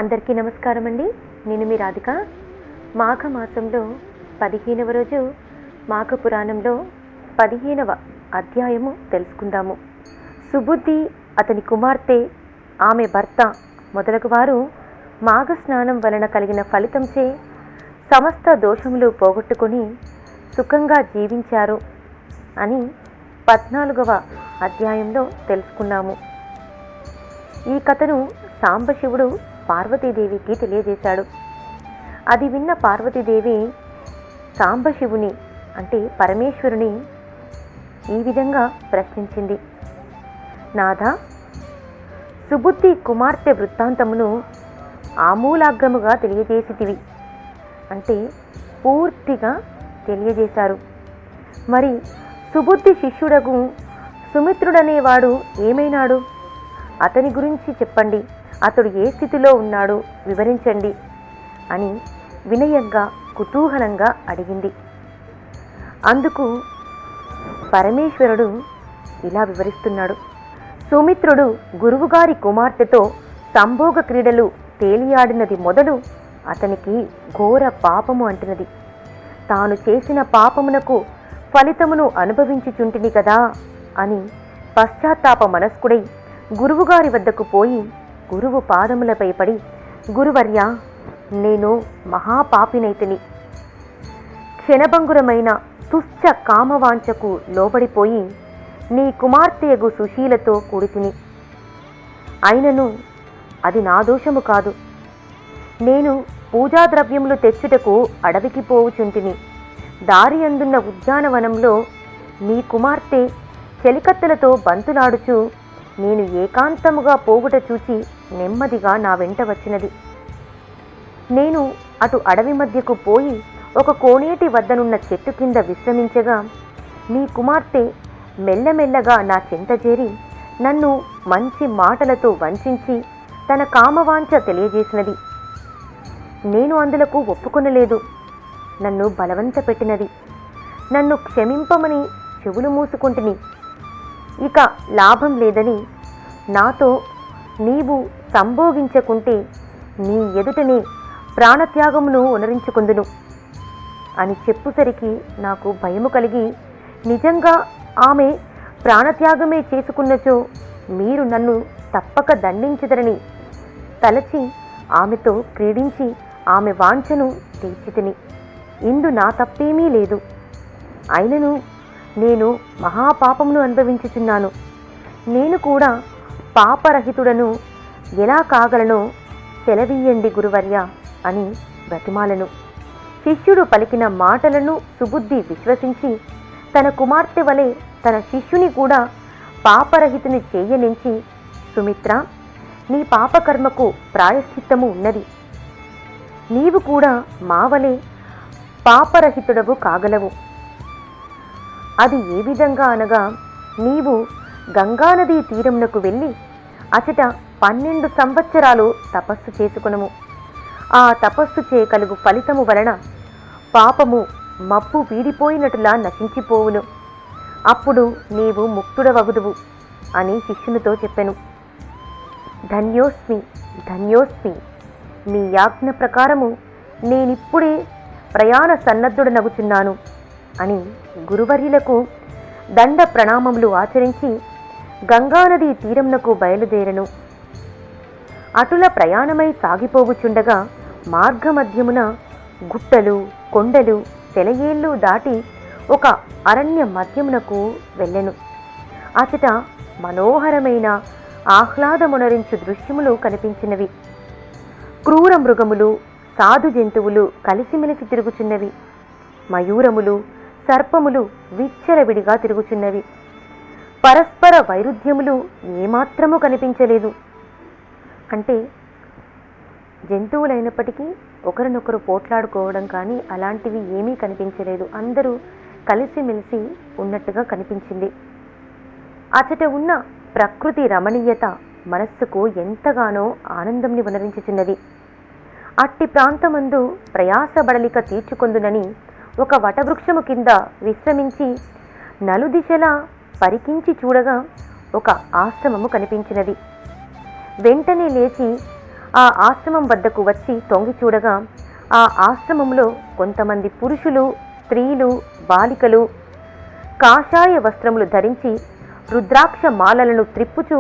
అందరికీ నమస్కారం అండి. నేను మీ రాధిక. మాఘమాసంలో 15వ రోజు మాఘ పురాణంలో 15వ అధ్యాయము తెలుసుకుందాము. సుబుద్ధి, అతని కుమార్తె, ఆమె భర్త మొదలగు వారు మాఘ స్నానం వలన కలిగిన ఫలితంచే సమస్త దోషములు పోగొట్టుకొని సుఖంగా జీవించారు అని 14వ అధ్యాయంలో తెలుసుకున్నాము. ఈ కథను సాంబశివుడు పార్వతీదేవికి తెలియజేశాడు. అది విన్న పార్వతీదేవి సాంబశివుని అంటే పరమేశ్వరుని ఈ విధంగా ప్రశ్నించింది. నాథ, సుబుద్ధి కుమార్తె వృత్తాంతమును ఆమూలాగ్రముగా తెలియజేసితివి, అంటే పూర్తిగా తెలియజేశారు. మరి సుబుద్ధి శిష్యుడగు సుమిత్రుడనేవాడు ఏమైనాడు? అతని గురించి చెప్పండి, అతడు ఏ స్థితిలో ఉన్నాడు వివరించండి అని వినయంగా కుతూహలంగా అడిగింది. అందుకు పరమేశ్వరుడు ఇలా వివరిస్తున్నాడు. సుమిత్రుడు గురువుగారి కుమార్తెతో సంభోగ క్రీడలు తేలియాడినది మొదలు అతనికి ఘోర పాపము అంటున్నది. తాను చేసిన పాపమునకు ఫలితమును అనుభవించుచుంటిని కదా అని పశ్చాత్తాప మనస్కుడై గురువుగారి వద్దకు పోయి గురువు పాదములపై పడి, గురువర్య, నేను మహాపాపినైతిని. క్షణభంగురమైన తుచ్చ కామవాంఛకు లోబడిపోయి నీ కుమార్తెయగు సుశీలతో కూడితిని. అయినను అది నా దోషము కాదు. నేను పూజాద్రవ్యములు తెచ్చుటకు అడవికి పోవుచుంటిని. దారి అందున్న ఉద్యానవనంలో నీ కుమార్తె చెలికత్తెలతో బంతులాడుచు నేను ఏకాంతముగా పోగుట చూచి నెమ్మదిగా నా వెంట వచ్చినది. నేను అటు అడవి మధ్యకు పోయి ఒక కోనేటి వద్దనున్న చెట్టు కింద విశ్రమించగా నీ కుమార్తె మెల్లమెల్లగా నా చెంత చేరి నన్ను మంచి మాటలతో వంచించి తన కామవాంఛ తెలియజేసినది. నేను అందులకు ఒప్పుకొనలేదు. నన్ను బలవంత పెట్టినది. నన్ను క్షమింపమని చెవులు మూసుకుంటుని. ఇక లాభం లేదని నాతో నీవు సంభోగించకుంటే నీ ఎదుటనే ప్రాణత్యాగమును ఉనరించుకుందును అని చెప్పుసరికి నాకు భయము కలిగి, నిజంగా ఆమె ప్రాణత్యాగమే చేసుకున్నచో మీరు నన్ను తప్పక దండించదరని తలచి ఆమెతో క్రీడించి ఆమె వాంఛను తీర్చితిని. ఇందు నా తప్పేమీ లేదు. అయినను నేను మహాపాపమును అనుభవించుచున్నాను. నేను కూడా పాపరహితుడను ఎలా కాగలనో సెలవీయండి గురువర్య అని బ్రతిమాలను. శిష్యుడు పలికిన మాటలను సుబుద్ధి విశ్వసించి తన కుమార్తె వలె తన శిష్యుని కూడా పాపరహితుని చేయనించి, సుమిత్ర, నీ పాపకర్మకు ప్రాయశ్చిత్తము ఉన్నది. నీవు కూడా మా వలె పాపరహితుడవు కాగలవు. అది ఏ విధంగా అనగా, నీవు గంగానదీ తీరమునకు వెళ్ళి అచట 12 సంవత్సరాలు తపస్సు చేసుకునము. ఆ తపస్సు చే కలుగు ఫలితము వలన పాపము మప్పు వీడిపోయినట్లా నశించిపోవును. అప్పుడు నీవు ముక్తుడవగుదువు అని శిష్యునితో చెప్పెను. ధన్యోస్మి ధన్యోస్మి, మీ యాజ్ఞ ప్రకారము నేనిప్పుడే ప్రయాణ సన్నద్ధుడనగుచున్నాను అని గురువర్యులకు దండ ప్రణామములు ఆచరించి గంగానదీ తీరమునకు బయలుదేరెను. అటుల ప్రయాణమై సాగిపోవుచుండగా మార్గమధ్యమున గుట్టలు, కొండలు, సెలయేళ్ళు దాటి ఒక అరణ్య మధ్యమునకు వెళ్ళెను. అచట మనోహరమైన ఆహ్లాదమునరించు దృశ్యములు కనిపించినవి. క్రూర మృగములు, సాధు జంతువులు కలిసిమెలిసి తిరుగుచున్నవి. మయూరములు, సర్పములు విచ్చలవిడిగా తిరుగుచున్నవి. పరస్పర వైరుధ్యములు ఏమాత్రము కనిపించలేదు. అంటే జంతువులైనప్పటికీ ఒకరినొకరు పోట్లాడుకోవడం కానీ అలాంటివి ఏమీ కనిపించలేదు. అందరూ కలిసిమెలిసి ఉన్నట్టుగా కనిపించింది. అచట ఉన్న ప్రకృతి రమణీయత మనస్సుకు ఎంతగానో ఆనందంని వనరించుచున్నది. అట్టి ప్రాంతమందు ప్రయాసబడలిక తీర్చుకొందునని ఒక వటవృక్షము కింద విశ్రమించి నలుదిశలా పరికించి చూడగా ఒక ఆశ్రమము కనిపించినది. వెంటనే లేచి ఆ ఆశ్రమం వద్దకు వచ్చి తొంగి చూడగా ఆ ఆశ్రమంలో కొంతమంది పురుషులు, స్త్రీలు, బాలికలు కాషాయ వస్త్రములు ధరించి రుద్రాక్ష మాలలను త్రిప్పుచు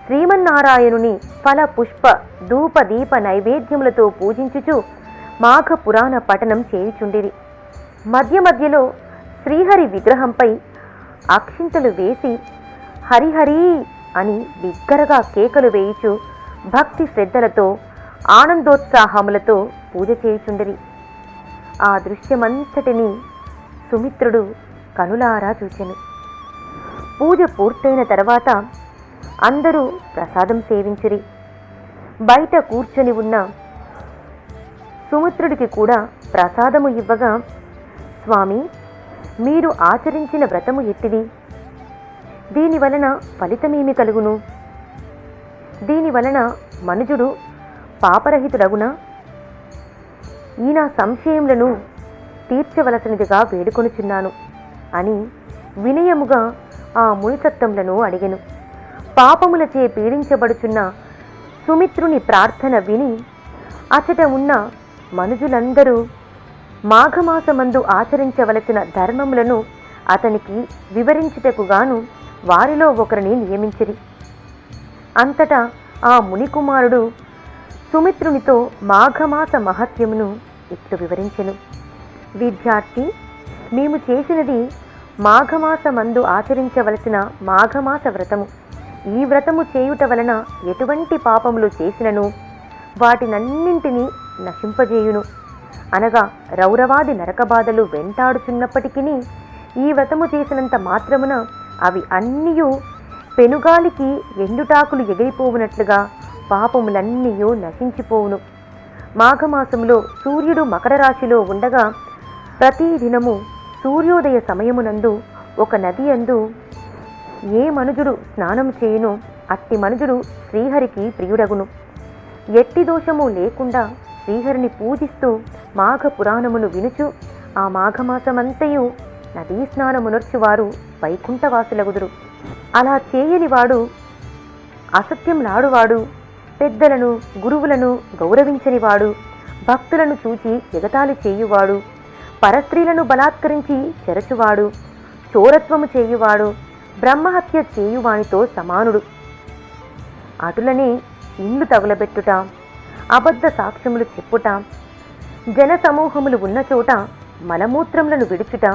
శ్రీమన్నారాయణుని ఫల పుష్ప ధూప దీప నైవేద్యములతో పూజించుచు మాఘ పురాణ పఠనం చేయుచుండిరి. మధ్య మధ్యలో శ్రీహరి విగ్రహంపై అక్షింతలు వేసి హరిహరి అని బిగ్గరగా కేకలు వేయుచు భక్తి శ్రద్ధలతో ఆనందోత్సాహములతో పూజ చేయుచుండిరి. ఆ దృశ్యమంతటిని సుమిత్రుడు కనులారా చూచెను. పూజ పూర్తయిన తర్వాత అందరూ ప్రసాదం సేవించిరి. బయట కూర్చొని ఉన్న సుమిత్రుడికి కూడా ప్రసాదము ఇవ్వగా, స్వామి, మీరు ఆచరించిన వ్రతము ఎట్టిది? దీనివలన ఫలితమేమి కలుగును? దీనివలన మనుజుడు పాపరహితుడగునా? ఈ నా సంశయములను తీర్చవలసినదిగా వేడుకొనుచున్నాను అని వినయముగా ఆ మునిసత్తములను అడిగెను. పాపములచే పీడించబడుచున్న సుమిత్రుని ప్రార్థన విని అచట ఉన్న మనుజులందరూ మాఘమాసమందు ఆచరించవలసిన ధర్మములను అతనికి వివరించుటకుగాను వారిలో ఒకరిని నియమించిరి. అంతటా ఆ మునికుమారుడు సుమిత్రునితో మాఘమాస మహత్యమును ఇట్లు వివరించెను. విద్యార్థి, మేము చేసినది మాఘమాసమందు ఆచరించవలసిన మాఘమాస వ్రతము. ఈ వ్రతము చేయుట వలన ఎటువంటి పాపములు చేసినను వాటినన్నింటినీ నశింపజేయును. అనగా రౌరవాది నరకబాధలు వెంటాడుచున్నప్పటికీ ఈ వ్రతము చేసినంత మాత్రమున అవి అన్నీయూ పెనుగాలికి ఎండుటాకులు ఎగిరిపోవునట్లుగా పాపములన్నీయూ నశించిపోవును. మాఘమాసంలో సూర్యుడు మకర రాశిలో ఉండగా ప్రతిదినము సూర్యోదయ సమయమునందు ఒక నది యందు ఏ మనుజుడు స్నానం చేయునో అట్టి మనుజుడు శ్రీహరికి ప్రియుడగును. ఎట్టి దోషము లేకుండా శ్రీహరిని పూజిస్తూ మాఘ పురాణమును వినుచు ఆ మాఘమాసమంతయు నదీ స్నానమునర్చువారు వైకుంఠవాసులగుదురు. అలా చేయనివాడు, అసత్యంలాడువాడు, పెద్దలను గురువులను గౌరవించనివాడు, భక్తులను చూచి ఎగతాళి చేయువాడు, పరస్త్రీలను బలాత్కరించి చెరచువాడు, చోరత్వము చేయువాడు, బ్రహ్మహత్య చేయువానితో సమానుడు. అటులనే ఇండ్లు తగులబెట్టుట, అబద్ధ సాక్ష్యములు చెప్పుట, జన సమూహములు ఉన్న చోట మలమూత్రములను విడుచుట,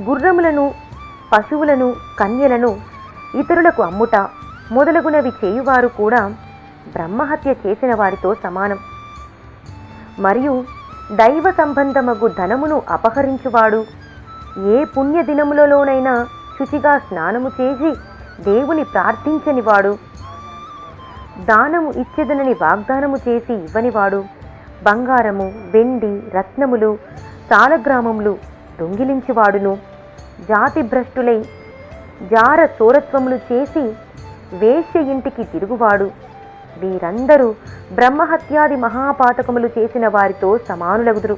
గుర్రములను, పశువులను, కన్యలను ఇతరులకు అమ్ముట మొదలగునవి చేయువారు కూడా బ్రహ్మహత్య చేసిన వారితో సమానం. మరియు దైవ సంబంధమగు ధనమును అపహరించువాడు, ఏ పుణ్యదినములలోనైనా శుచిగా స్నానము చేసి దేవుని ప్రార్థించనివాడు, దానము ఇచ్చెదనని వాగ్దానము చేసి ఇవ్వనివాడు, బంగారము, వెండి, రత్నములు, సాలగ్రామములు దొంగిలించువాడును, జాతి భ్రష్టులై జార చోరత్వములు చేసి వేశ్య ఇంటికి తిరుగువాడు, వీరందరూ బ్రహ్మహత్యాది మహాపాతకములు చేసిన వారితో సమానులగుదురు.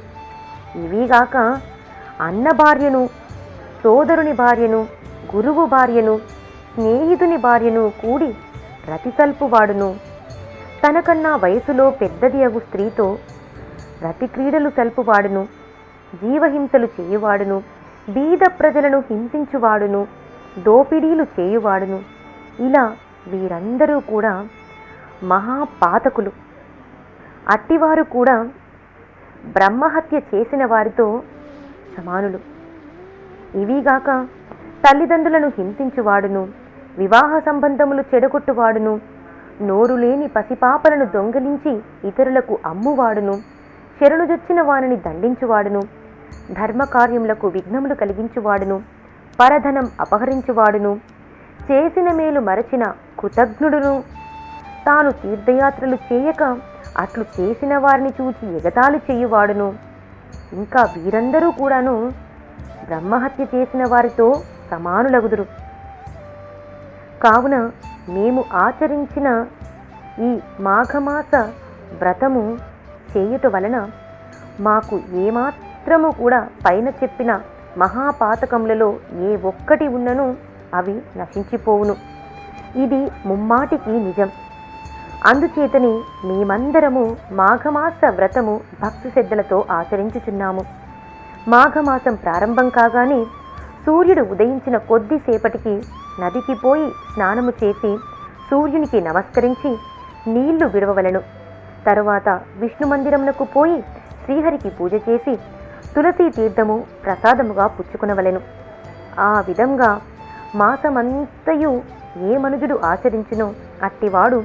ఇవిగాక అన్న భార్యను, సోదరుని భార్యను, గురువు భార్యను, స్నేహితుని భార్యను కూడి రతిసల్పువాడును, తనకన్నా వయసులో పెద్దది అగు స్త్రీతో రతి క్రీడలు సల్పువాడును, జీవహింసలు చేయువాడును, బీద ప్రజలను హింసించువాడును, దోపిడీలు చేయువాడును, ఇలా వీరందరూ కూడా మహాపాతకులు. అట్టివారు కూడా బ్రహ్మహత్య చేసిన వారితో సమానులు. ఇవిగాక తల్లిదండ్రులను హింసించువాడును, వివాహ సంబంధములు చెడగొట్టువాడును, నోరు లేని పసిపాపలను దొంగిలించి ఇతరులకు అమ్మువాడును, శరణుజొచ్చిన వారిని దండించువాడును, ధర్మకార్యములకు విఘ్నములు కలిగించువాడును, పరధనం అపహరించువాడును, చేసిన మేలు మరచిన కృతజ్ఞుడును, తాను తీర్థయాత్రలు చేయక అట్లు చేసిన వారిని చూచి ఎగతాళి చేయువాడును, ఇంకా వీరందరూ కూడాను బ్రహ్మహత్య చేసిన వారితో సమానులగుదురు. కావున మేము ఆచరించిన ఈ మాఘమాస వ్రతము చేయుట వలన మాకు ఏమాత్రము కూడా పైన చెప్పిన మహాపాతకములలో ఏ ఒక్కటి ఉన్నను అవి నశించిపోవును. ఇది ముమ్మాటికి నిజం. అందుచేతని మేమందరము మాఘమాస వ్రతము భక్తి శ్రద్ధలతో ఆచరించుచున్నాము. మాఘమాసం ప్రారంభం కాగానే సూర్యుడు ఉదయించిన కొద్దిసేపటికి నదికి పోయి స్నానము చేసి సూర్యునికి నమస్కరించి నీళ్లు విడవవలను. తరువాత విష్ణు మందిరమునకు పోయి శ్రీహరికి పూజ చేసి తులసీ తీర్థము ప్రసాదముగా పుచ్చుకునవలెను. ఆ విధంగా మాసమంతయు ఏ మనుజుడు ఆచరించునో అట్టివాడు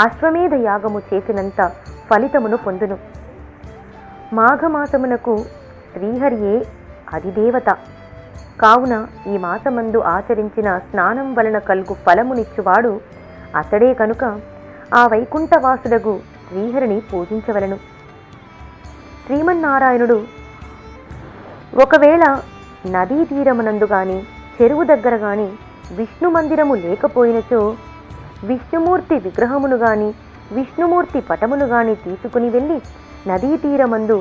అశ్వమేధ యాగము చేసినంత ఫలితమును పొందును. మాఘమాసమునకు శ్రీహరియే అధిదేవత కావున ఈ మాసమందు ఆచరించిన స్నానం వలన కలుగు ఫలమునిచ్చువాడు అతడే కనుక ఆ వైకుంఠవాసుడగు శ్రీహరిని పూజించవలను. శ్రీమన్నారాయణుడు ఒకవేళ నదీ తీరమునందు గాని చెరువు దగ్గర గాని విష్ణు మందిరము లేకపోయినచో విష్ణుమూర్తి విగ్రహమును గాని విష్ణుమూర్తి పటమును గాని తీసుకుని వెళ్ళి నదీ తీరమందు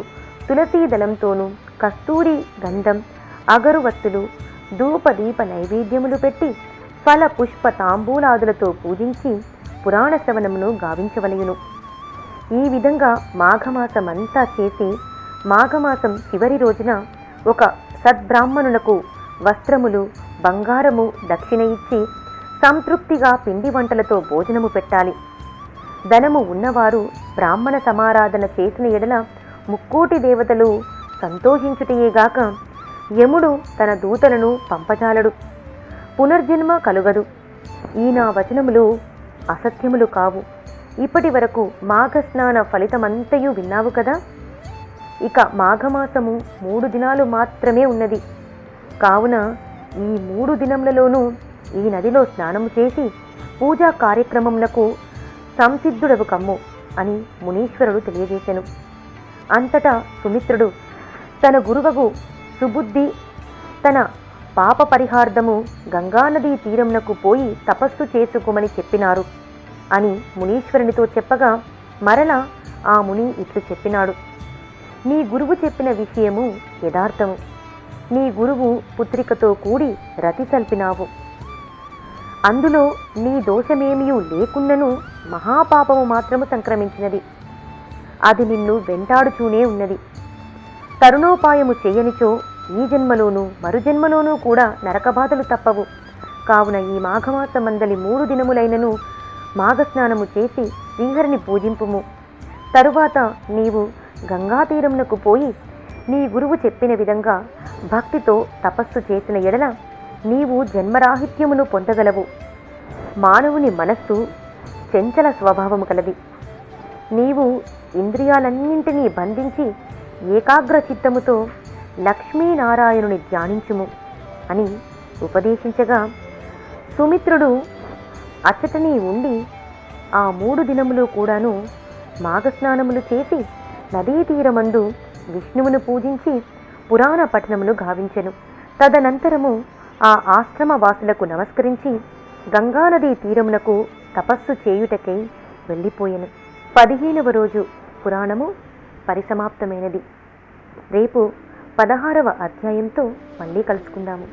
తులసీ దళంతోనూ కస్తూరి గంధం అగరువత్తులు ధూపదీప నైవేద్యములు పెట్టి ఫల పుష్ప తాంబూలాదులతో పూజించి పురాణ శ్రవణమును గావించవలయును. ఈ విధంగా మాఘమాసమంతా చేసి మాఘమాసం చివరి రోజున ఒక సద్బ్రాహ్మణులకు వస్త్రములు బంగారము దక్షిణ ఇచ్చి సంతృప్తిగా పిండి వంటలతో భోజనము పెట్టాలి. ధనము ఉన్నవారు బ్రాహ్మణ సమారాధన చేసిన ఎడల ముక్కోటి దేవతలు సంతోషించుటయేగాక యముడు తన దూతలను పంపజాలడు. పునర్జన్మ కలుగదు. ఈ నా వచనములు అసత్యములు కావు. ఇప్పటి వరకు మాఘస్నాన ఫలితమంతయు విన్నావు కదా. ఇక మాఘమాసము 3 దినాలు మాత్రమే ఉన్నది. కావున ఈ 3 దినములలోనూ ఈ నదిలో స్నానము చేసి పూజా కార్యక్రమములకు సంసిద్ధుడవు కమ్ము అని మునీశ్వరుడు తెలియజేసెను. అంతటా సుమిత్రుడు తన గురువగు సుబుద్ధి తన పాప పరిహార్థము గంగానదీ తీరమునకు పోయి తపస్సు చేసుకోమని చెప్పినారు అని మునీశ్వరునితో చెప్పగా మరలా ఆ ముని ఇట్లు చెప్పినాడు. నీ గురువు చెప్పిన విషయము యథార్థము. నీ గురువు పుత్రికతో కూడి రతి సల్పినావు. అందులో నీ దోషమేమియూ లేకున్నను మహాపాపము మాత్రము సంక్రమించినది. అది నిన్ను వెంటాడుచూనే ఉన్నది. తరుణోపాయము చేయనిచో ఈ జన్మలోనూ మరుజన్మలోనూ కూడా నరకబాధలు తప్పవు. కావున ఈ మాఘమాసమందలి 3 దినములైనను మాఘస్నానము చేసి శ్రీహరిని పూజింపుము. తరువాత నీవు గంగాతీరమునకు పోయి నీ గురువు చెప్పిన విధంగా భక్తితో తపస్సు చేసిన ఎడల నీవు జన్మరాహిత్యమును పొందగలవు. మానవుని మనస్సు చంచల స్వభావము కలది. నీవు ఇంద్రియాలన్నింటినీ బంధించి ఏకాగ్ర చిత్తముతో లక్ష్మీనారాయణుని ధ్యానించుము అని ఉపదేశించగా సుమిత్రుడు అచ్చటనే ఉండి ఆ 3 దినములు కూడాను మాఘస్నానములు చేసి నదీ తీరమందు విష్ణువును పూజించి పురాణ పఠనమును గావించెను. తదనంతరము ఆ ఆశ్రమ వాసులకు నమస్కరించి గంగానదీ తీరమునకు తపస్సు చేయుటకై వెళ్ళిపోయెను. 15వ రోజు పురాణము పరిసమాప్తమైనది. రేపు 16వ అధ్యాయంతో మళ్ళీ కలుసుకుందాము.